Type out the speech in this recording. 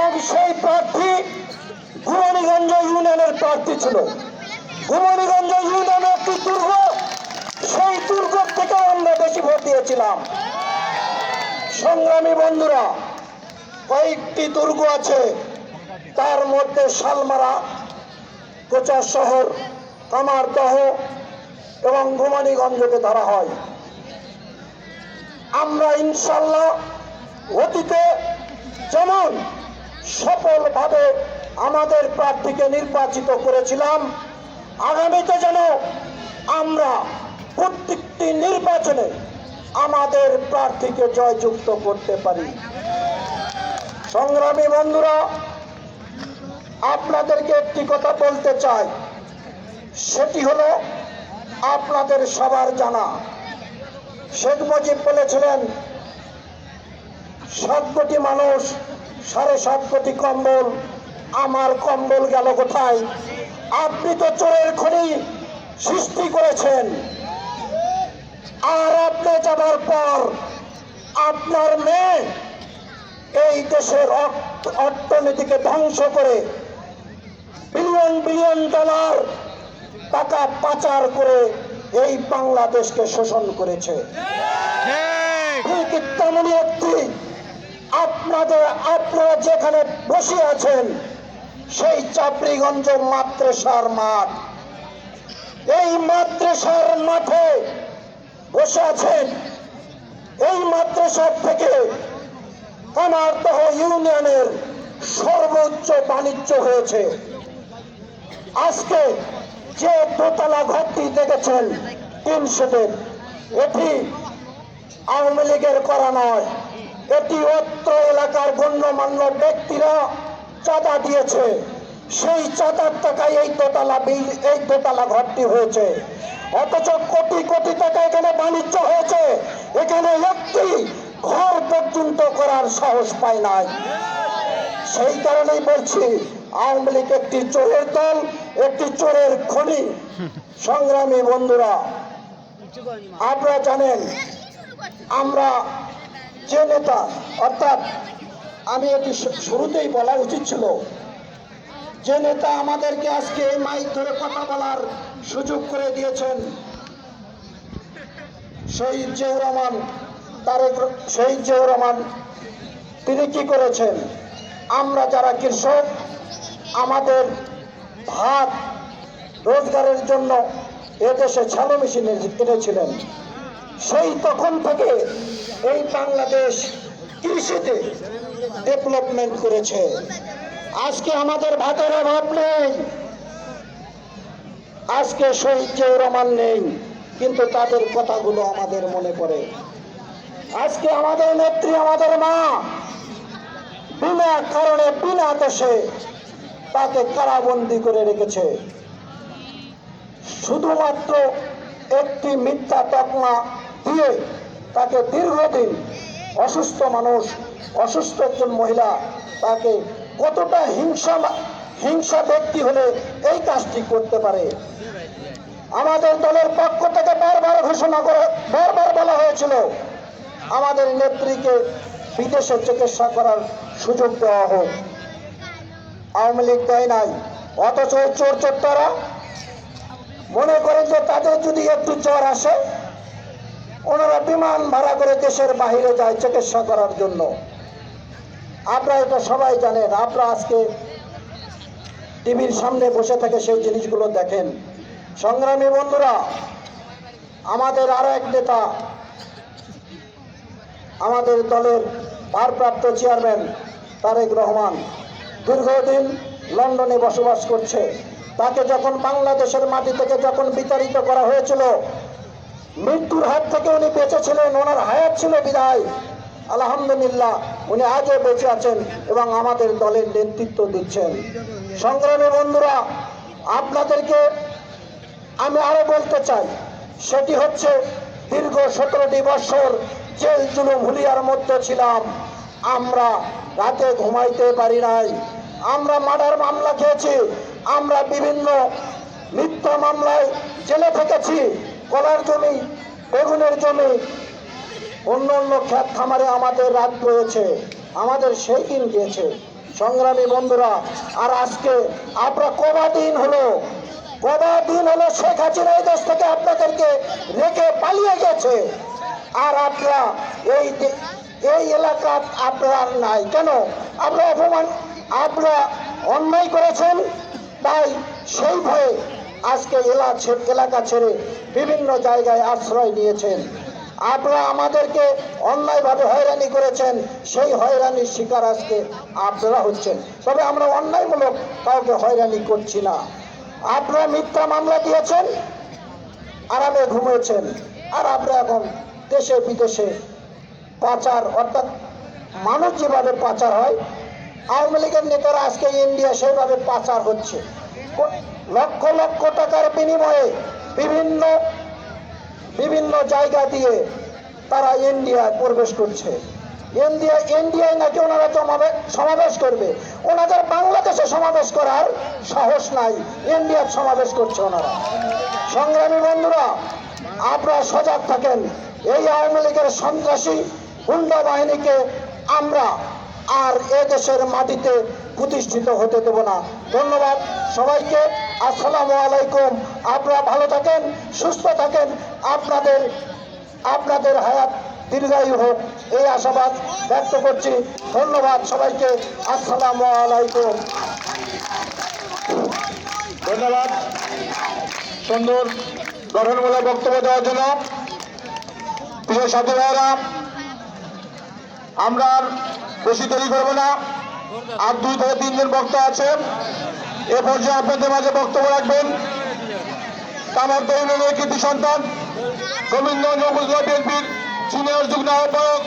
এবং সেই প্রার্থী গুমানীগঞ্জ ইউনিয়নের প্রার্থী ছিল। গুমানীগঞ্জ ইউনিয়নের একটি দুর্গ, সেই দুর্গ থেকে আমরা বেশি ভোট দিয়েছিলাম। সংগ্রামী বন্ধুরা, কয়েকটি দুর্গ আছে, তার মধ্যে শালমারা, কোচা শহর, কামারদহ এবং গুমানীগঞ্জকে ধরা হয়। আমরা ইনশাল্লাহ অতীতে যেমন সফলভাবে আমাদের প্রার্থীকে নির্বাচিত করেছিলাম, আগামীতে যেন আমরা প্রত্যেকটি নির্বাচনে আমাদের প্রার্থীকে জয়যুক্ত করতে পারি। সংগ্রামী বন্ধুরা, আপনাদেরকে একটি কথা বলতে চাই, সেটি হলো আপনাদের সবার জানা, শেখ মুজিব বলেছিলেন 7 কোটি মানুষ, 7.5 কোটি কম্বল, আমার কম্বল গেল কোথায়? আপনি তো চোরের খনি সৃষ্টি করেছেন, আর আপনি যাবার পর আপনার মেয়ে এই দেশের অর্থনীতিকে ধ্বংস করে বিলিয়ন বিলিয়ন ডলার টাকা পাচার করে এই বাংলাদেশকে শোষণ করেছে। ঠিক তেমনি একটি আপনারা যেখানে বসে আছেন সেই চাপড়িগঞ্জ মাদ্রাসার মাঠ, এই মাদ্রাসার মাঠে বসে আছেন। এই মাদ্রাসার থেকে কামারদহ ইউনিয়নের সর্বোচ্চ বাণিজ্য হয়েছে। আজকে যে দোতলা ঘরটি দেখেছেন 3 শেডের, এটি আওয়ামী লীগের করা নয়, এটি অত্র এলাকার গণ্যমান্য ব্যক্তিরা চাঁদা দিয়েছে। সেই চাঁদার টাকায় এই দোতলা ঘরটি হয়েছে। অথচ কোটি কোটি টাকা এখানে বাণিজ্য হয়েছে, এখানে একটি ঘর পর্যন্ত করার সাহস পায় নাই। সেই কারণেই বলছি, আওয়ামী লীগ একটি চোরের দল, একটি চোরের খনি। সংগ্রামী বন্ধুরা, আপনারা জানেন আমরা যে নেতা, অর্থাৎ আমি এটি শুরুতেই বলা উচিত ছিল, যে নেতা আমাদেরকে আজকে এই মাইক ধরে কথা বলার সুযোগ করে দিয়েছেন, শহীদ জিয়াউর রহমান, তিনি কি করেছেন? আমরা যারা কৃষক, আমাদের ভাত রোজগারের জন্য এদেশে শ্যালো মেশিন এনেছিলেন। সেই তখন থেকে এই বাংলাদেশ কৃষিতে ডেভেলপমেন্ট করেছে। আজকে আমাদের ভাতের অভাব নেই, আজকে শহীদ জিয়াউর রহমান নেই, কিন্তু তাদের কথাগুলো আমাদের মনে পড়ে। আজকে আমাদের নেত্রী, আমাদের মা বিনা কারণে, বিনা দোষে তাকে কারাবন্দী করে রেখেছে, শুধুমাত্র একটি মিথ্যা তকমা দিয়ে। তাকে দীর্ঘদিন অসুস্থ মানুষ, অসুস্থ একজন মহিলা, তাকে কতটা হিংসা ব্যক্তি হলে এই কাজটি করতে পারে? আমাদের দলের পক্ষ থেকে বারবার বলা হয়েছিল আমাদের নেত্রীকে বিদেশে চিকিৎসা করার সুযোগ দেওয়া হোক, আওয়ামী লীগ দেয় নাই। অথচ চোর চোরটারা মনে করেন যে তাদের যদি একটু জ্বর আসে, ওনারা বিমান ভাড়া করে দেশের বাহিরে যায় চিকিৎসা করার জন্য। আপনারা এটা সবাই জানেন, আপনারা আজকে টিভির সামনে বসে থেকে সেই জিনিসগুলো দেখেন। সংগ্রামী বন্ধুরা, আমাদের আরো এক নেতা, আমাদের দলের ভারপ্রাপ্ত চেয়ারম্যান তারেক রহমান, দীর্ঘদিন লন্ডনে বসবাস করছে। তাকে যখন বাংলাদেশের মাটি থেকে যখন বিতাড়িত করা হয়েছিল, মৃত্যুর হাত থেকে উনি বেঁচেছিলেন, ওনার হায়াত ছিল বিদায়, আলহামদুলিল্লাহ উনি আজও বেঁচে আছেন এবং আমাদের দলের নেতৃত্ব দিচ্ছেন। সংগ্রামী বন্ধুরা, আপনাদেরকে আমি আরো বলতে চাই, সেটি হচ্ছে দীর্ঘ 17টি বছর জেল জুলুম হুলিয়ার মধ্যে ছিলাম। আমরা রাতে ঘুমাইতে পারি নাই, আমরা মার্ডার মামলা খেয়েছি, আমরা বিভিন্ন মিথ্যা মামলায় জেলে থেকেছি। কলার জমি, বেগুনের জমি, অন্য অন্য ক্ষেত খামারে আমাদের রাত রয়েছে, আমাদের সেই দিন গিয়েছে। সংগ্রামী বন্ধুরা, আর আজকে আপনারা কদিন হলো শেখ হাসিনা এই দেশ থেকে আপনাদেরকে রেখে পালিয়ে গেছে, আর আপনারা এই এলাকা আপনারা আর নাই কেন? আপনারা অন্যায় করেছেন, তাই সেই ভয়ে আজকে এলাকা ছেড়ে বিভিন্ন জায়গায় আশ্রয় নিয়েছেন। আপনারা আমাদেরকে অন্যায়ভাবে হয়রানি করেছেন, সেই হয়রানির শিকার আজকে আপনারা হচ্ছেন। তবে আমরা অন্যায়মূলক কাউকে হয়রানি করছি না। আপনারা মিথ্যা মামলা দিয়েছেন, আরামে ঘুমিয়েছেন, আর আপনারা এখন দেশে বিদেশে পাচার, অর্থাৎ মানুষ যেভাবে পাচার হয়, আওয়ামী লীগের নেতারা আজকে ইন্ডিয়া সেইভাবে পাচার হচ্ছে। লক্ষ লক্ষ টাকার বিনিময়ে বিভিন্ন জায়গা দিয়ে তারা ইন্ডিয়ায় প্রবেশ করছে। ইন্ডিয়ায় নাকি ওনারা সমাবেশ করবে, ওনাদের বাংলাদেশে সমাবেশ করার সাহস নাই, ইন্ডিয়ার সমাবেশ করছে ওনারা। সংগ্রামী বন্ধুরা, আপনারা সজাগ থাকেন। এই আওয়ামী লীগের সন্ত্রাসী গুন্ডা বাহিনীকে আমরা আর এদেশের মাটিতে প্রতিষ্ঠিত হতে দেব না। ধন্যবাদ সবাইকে। আসসালামু আলাইকুম। আপনারা ভালো থাকেন, সুস্থ থাকেন, আপনাদের হায়াত দীর্ঘায়ু হোক, এই আশাবাদ ব্যক্ত করছি। ধন্যবাদ সবাইকে। আসসালামু আলাইকুম। ধন্যবাদ সুন্দর গঠনমূলক বক্তব্য দেওয়ার জন্য। প্রিয় সাথী ভাইয়েরা, আমরা আর বেশি দেরি করবো না। আর 2 থেকে 3 জন বক্তা আছে, এ পর্যায়ে আপনাদের মাঝে বক্তব্য রাখবেন কামারদহ ইউনিয়নের কৃতি সন্তান গোবিন্দগঞ্জ উপজেলা বিএনপির সিনিয়র যুগ্ম আহ্বায়ক